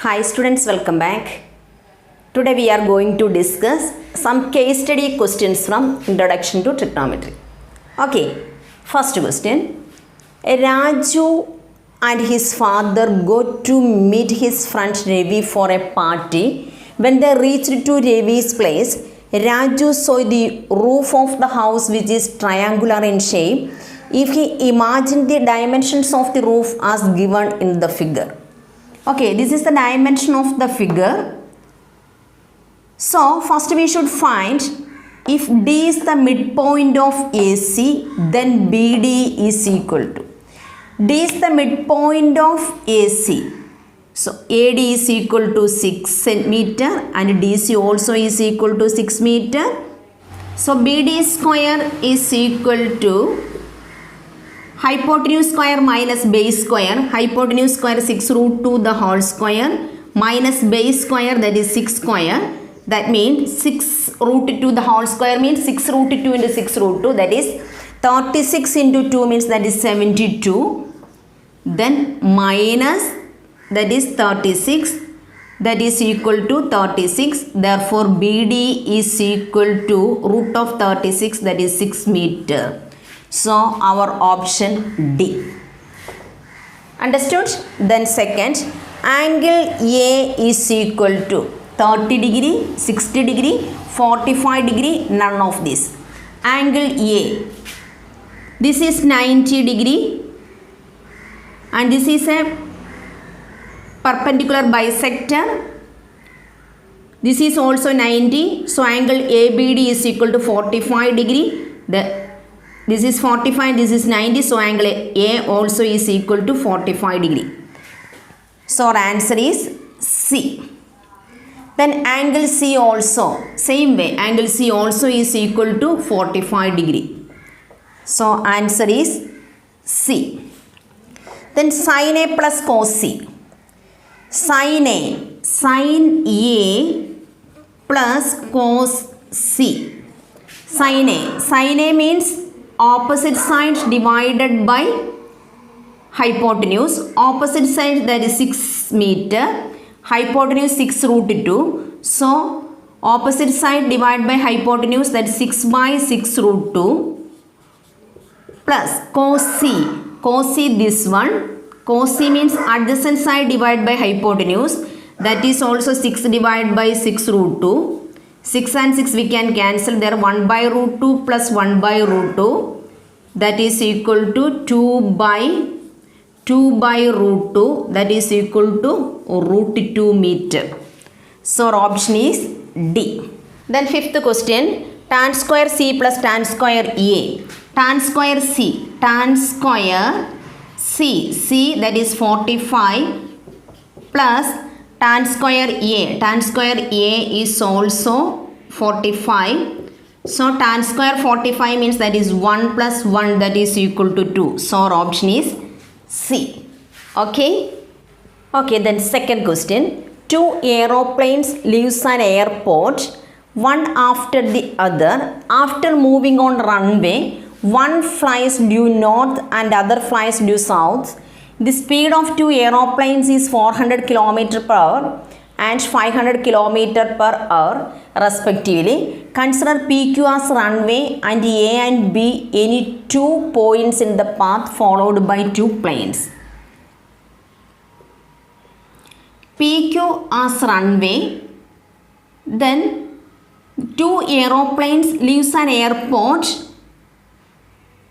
Hi students, welcome back. Today we are going to discuss some case study questions from Introduction to Trigonometry. Okay, first question. Raju and his father go to meet his friend Ravi for a party. When they reached to Ravi's place, Raju saw the roof of the house which is triangular in shape. If he imagined the dimensions of the roof as given in the figure. Okay, this is the dimension of the figure. So, first we should find if D is the midpoint of AC, then BD is equal to. D is the midpoint of AC. So, AD is equal to 6 centimeter and DC also is equal to 6 meter. So, BD square is equal to hypotenuse square minus base square. Hypotenuse square 6 root 2 the whole square minus base square, that is 6 square. That means 6 root 2 the whole square means 6 root 2 into 6 root 2, that is 36 into 2 means that is 72. Then minus that is 36, that is equal to 36. Therefore BD is equal to root of 36, that is 6 meter. So our option D. Understood? Then second, angle A is equal to 30 degree, 60 degree, 45 degree, none of this. Angle A, this is 90 degree and this is a perpendicular bisector. This is also 90. So angle ABD is equal to 45 degree. This is 45, this is 90, so angle A also is equal to 45 degree. So our answer is C. Then angle C also, same way, angle C also is equal to 45 degree. So answer is C. Then sin A plus cos C. Sin A plus cos C. Sin A means opposite side divided by hypotenuse. Opposite side, that is 6 meter. Hypotenuse 6 root 2. So opposite side divided by hypotenuse, that is 6 by 6 root 2 plus cos C. Cos C this one. Cos C means adjacent side divided by hypotenuse, that is also 6 divided by 6 root 2. 6 and 6 we can cancel there. 1 by root 2 plus 1 by root 2, that is equal to 2 by root 2, that is equal to root 2 meter. So our option is D. Then fifth question, tan square C plus tan square A. Tan square C, C that is 45 plus tan square A. Tan square A is also 45. So tan square 45 means that is 1 plus 1, that is equal to 2. So our option is C. Okay. Okay, then second question. Two aeroplanes leaves an airport, one after the other. After moving on runway, one flies due north and other flies due south. The speed of two aeroplanes is 400 km per hour and 500 km per hour respectively. Consider PQ as runway and A and B any 2 points in the path followed by 2 planes. PQ as runway, then 2 aeroplanes leaves an airport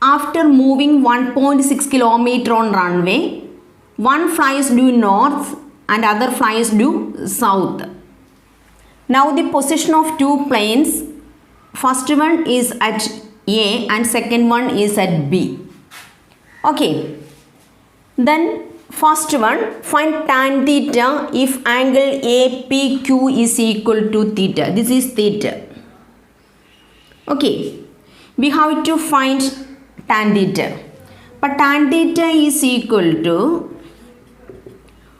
after moving 1.6 km on runway. One flies due north and other flies due south. Now the position of 2 planes, first one is at A and second one is at B. Okay. Then first one, find tan theta if angle APQ is equal to theta. This is theta. Okay. We have to find tan theta. But tan theta is equal to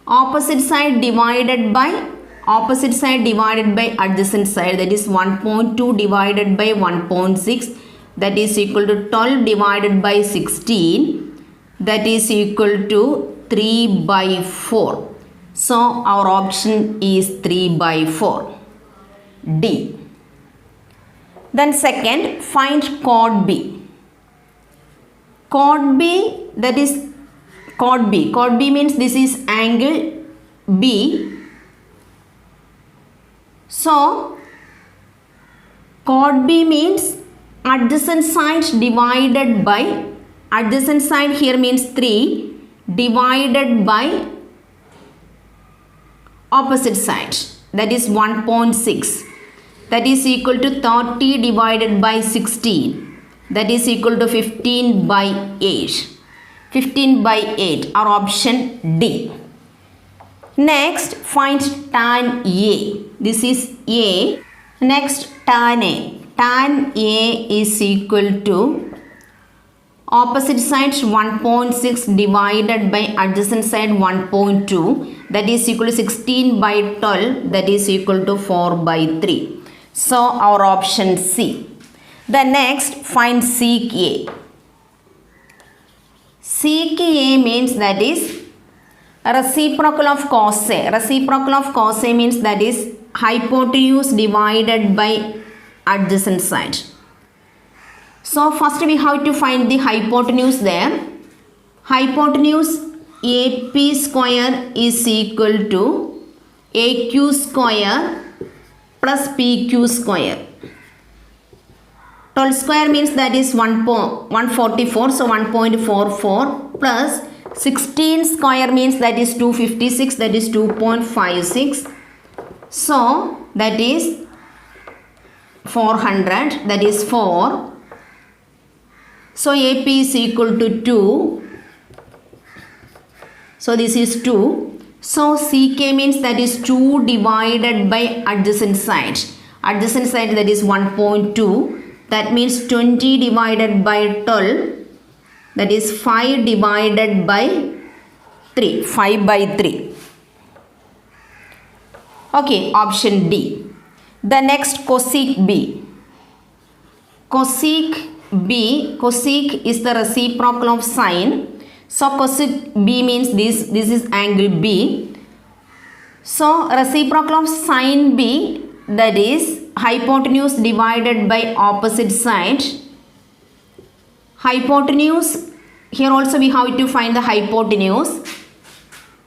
opposite side divided by adjacent side, that is 1.2 divided by 1.6, that is equal to 12 divided by 16, that is equal to 3 by 4. So our option is 3/4. D. Then second, find chord B. Chord B, that is chord B. Chord B means this is angle B. So chord B means adjacent side divided by, adjacent side here means 3 divided by opposite side, that is 1.6, that is equal to 30 divided by 16, that is equal to 15/8. 15/8, our option D. Next, find tan A. This is A. Next, tan A. Tan A is equal to opposite side 1.6 divided by adjacent side 1.2, that is equal to 16/12, that is equal to 4/3. So our option C. The next, find sec A. Sec A means that is reciprocal of cos A. Reciprocal of cos A means that is hypotenuse divided by adjacent side. So first we have to find the hypotenuse there. Hypotenuse AP square is equal to AQ square plus PQ square. 12 square means that is 144, so 1.44 plus 16 square means that is 256, that is 2.56. So that is 400, that is 4. So AP is equal to 2. So this is 2. So CK means that is 2 divided by adjacent side. Adjacent side, that is 1.2. That means 20 divided by 12. That is 5 divided by 3. 5/3. Okay, option D. The next, cosec B. Cosec B, cosec is the reciprocal of sine. So cosec B means this is angle B. So reciprocal of sine B, that is hypotenuse divided by opposite side. Hypotenuse, here also we have to find the hypotenuse,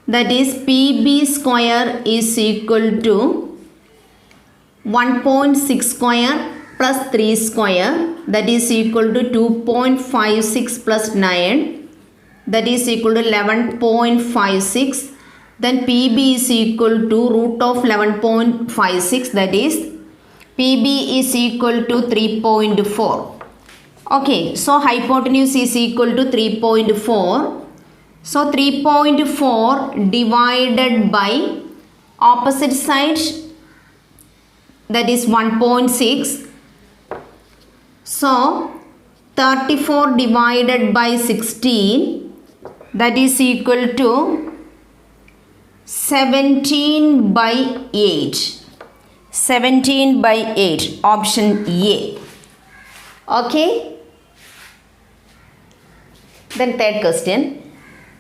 that is PB square is equal to 1.6 square plus 3 square, that is equal to 2.56 plus 9, that is equal to 11.56. Then PB is equal to root of 11.56, that is PB is equal to 3.4. Okay, so hypotenuse is equal to 3.4. So 3.4 divided by opposite side, that is 1.6. So 34 divided by 16, that is equal to 17/8. 17/8, option A. Okay. Then third question.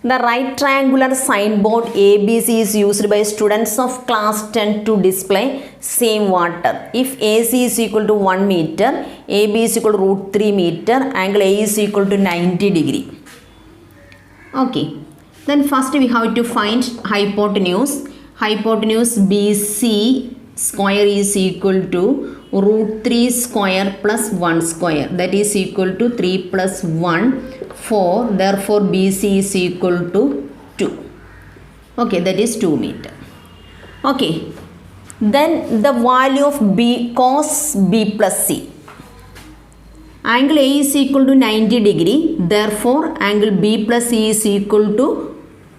The right triangular signboard ABC is used by students of class 10 to display same water. If AC is equal to 1 meter, AB is equal to √3 meter, angle A is equal to 90 degree. Okay. Then first we have to find hypotenuse. Hypotenuse BC square is equal to √3 square plus 1 square, that is equal to 3 plus 1, 4. Therefore BC is equal to 2. Okay, that is 2 meter. Okay, then the value of B cos B plus C. Angle A is equal to 90 degree, therefore angle B plus C is equal to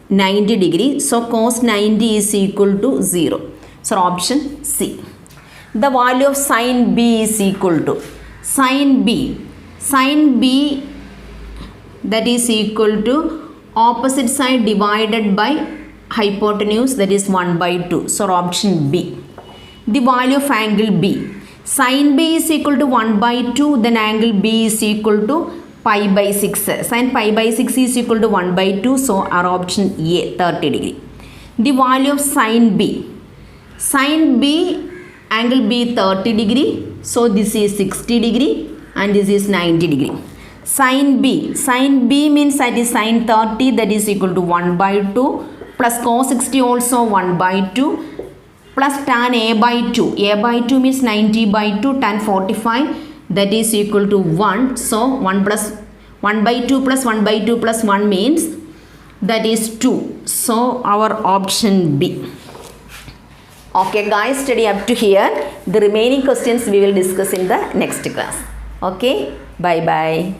90 degree. So cos 90 is equal to 0. So option C. The value of sin B is equal to sin B. Sin B, that is equal to opposite side divided by hypotenuse, that is 1/2. So option B. The value of angle B. Sin B is equal to 1/2, then angle B is equal to pi/6. Sin pi/6 is equal to 1/2. So our option A, 30 degree. the value of sin B. Sin B, angle B 30 degree. So this is 60 degree and this is 90 degree. Sin B. Sin B means that is sin 30, that is equal to 1 by 2 plus cos 60 also 1 by 2 plus tan A by 2. A by 2 means 90 by 2, tan 45, that is equal to 1. So 1 plus 1 by 2 plus 1 by 2 plus 1 means that is 2. So our option B. Okay guys, study up to here. The remaining questions we will discuss in the next class. Okay, bye bye.